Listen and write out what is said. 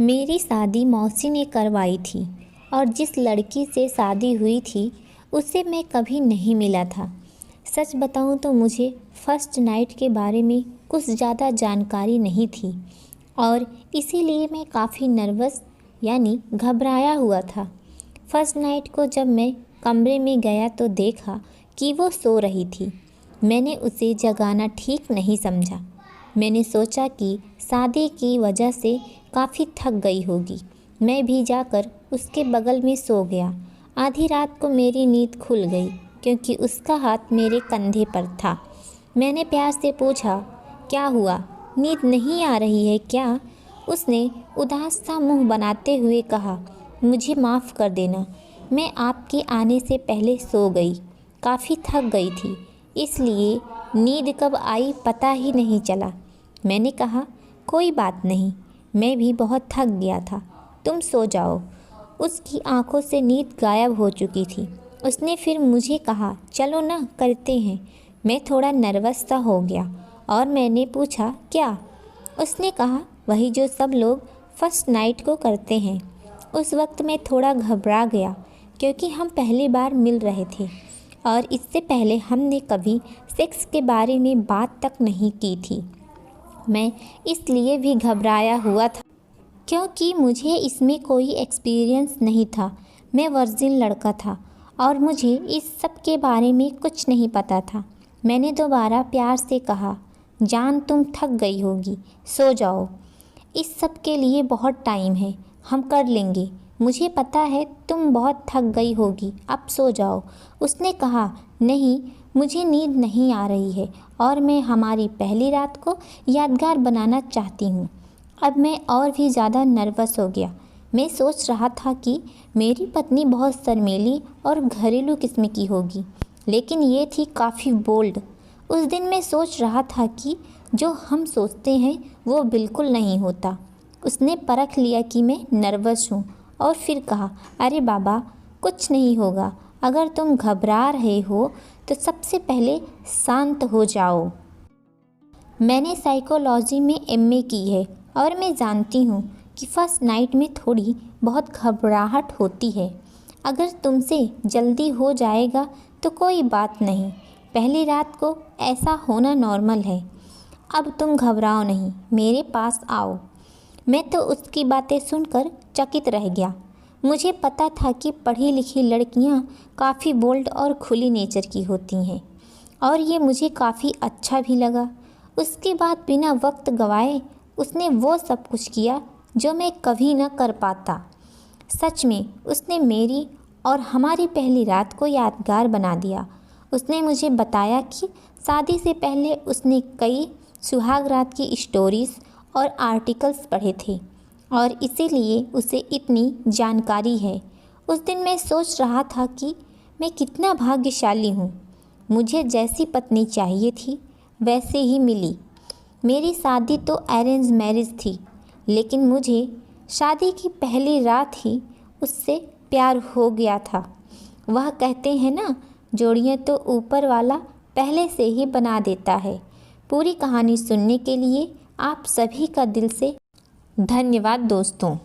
मेरी शादी मौसी ने करवाई थी और जिस लड़की से शादी हुई थी उससे मैं कभी नहीं मिला था। सच बताऊं तो मुझे फर्स्ट नाइट के बारे में कुछ ज़्यादा जानकारी नहीं थी और इसीलिए मैं काफ़ी नर्वस यानी घबराया हुआ था। फर्स्ट नाइट को जब मैं कमरे में गया तो देखा कि वो सो रही थी। मैंने उसे जगाना ठीक नहीं समझा। मैंने सोचा कि शादी की वजह से काफ़ी थक गई होगी। मैं भी जाकर उसके बगल में सो गया। आधी रात को मेरी नींद खुल गई क्योंकि उसका हाथ मेरे कंधे पर था। मैंने प्यार से पूछा, क्या हुआ, नींद नहीं आ रही है क्या? उसने उदास सा मुंह बनाते हुए कहा, मुझे माफ़ कर देना, मैं आपके आने से पहले सो गई। काफ़ी थक गई थी, इसलिए नींद कब आई पता ही नहीं चला। मैंने कहा, कोई बात नहीं, मैं भी बहुत थक गया था, तुम सो जाओ। उसकी आंखों से नींद गायब हो चुकी थी। उसने फिर मुझे कहा, चलो ना करते हैं। मैं थोड़ा नर्वस सा हो गया और मैंने पूछा, क्या? उसने कहा, वही जो सब लोग फर्स्ट नाइट को करते हैं। उस वक्त मैं थोड़ा घबरा गया क्योंकि हम पहली बार मिल रहे थे और इससे पहले हमने कभी सेक्स के बारे में बात तक नहीं की थी। मैं इसलिए भी घबराया हुआ था क्योंकि मुझे इसमें कोई एक्सपीरियंस नहीं था। मैं वर्जिन लड़का था और मुझे इस सब के बारे में कुछ नहीं पता था। मैंने दोबारा प्यार से कहा, जान तुम थक गई होगी, सो जाओ। इस सब के लिए बहुत टाइम है, हम कर लेंगे। मुझे पता है तुम बहुत थक गई होगी, अब सो जाओ। उसने कहा, नहीं, मुझे नींद नहीं आ रही है और मैं हमारी पहली रात को यादगार बनाना चाहती हूँ। अब मैं और भी ज़्यादा नर्वस हो गया। मैं सोच रहा था कि मेरी पत्नी बहुत शर्मीली और घरेलू किस्म की होगी, लेकिन ये थी काफ़ी बोल्ड। उस दिन मैं सोच रहा था कि जो हम सोचते हैं वो बिल्कुल नहीं होता। उसने परख लिया कि मैं नर्वस हूँ और फिर कहा, अरे बाबा, कुछ नहीं होगा। अगर तुम घबरा रहे हो तो सबसे पहले शांत हो जाओ। मैंने साइकोलॉजी में एमए की है और मैं जानती हूँ कि फर्स्ट नाइट में थोड़ी बहुत घबराहट होती है। अगर तुमसे जल्दी हो जाएगा तो कोई बात नहीं, पहली रात को ऐसा होना नॉर्मल है। अब तुम घबराओ नहीं, मेरे पास आओ। मैं तो उसकी बातें सुनकर चकित रह गया। मुझे पता था कि पढ़ी लिखी लड़कियां काफ़ी बोल्ड और खुली नेचर की होती हैं और ये मुझे काफ़ी अच्छा भी लगा। उसके बाद बिना वक्त गवाए उसने वो सब कुछ किया जो मैं कभी न कर पाता। सच में उसने मेरी और हमारी पहली रात को यादगार बना दिया। उसने मुझे बताया कि शादी से पहले उसने कई सुहाग रात की स्टोरीज़ और आर्टिकल्स पढ़े थे और इसीलिए उसे इतनी जानकारी है। उस दिन मैं सोच रहा था कि मैं कितना भाग्यशाली हूँ। मुझे जैसी पत्नी चाहिए थी वैसे ही मिली। मेरी शादी तो अरेंज मैरिज थी, लेकिन मुझे शादी की पहली रात ही उससे प्यार हो गया था। वह कहते हैं ना, जोड़ियाँ तो ऊपर वाला पहले से ही बना देता है। पूरी कहानी सुनने के लिए आप सभी का दिल से धन्यवाद दोस्तों।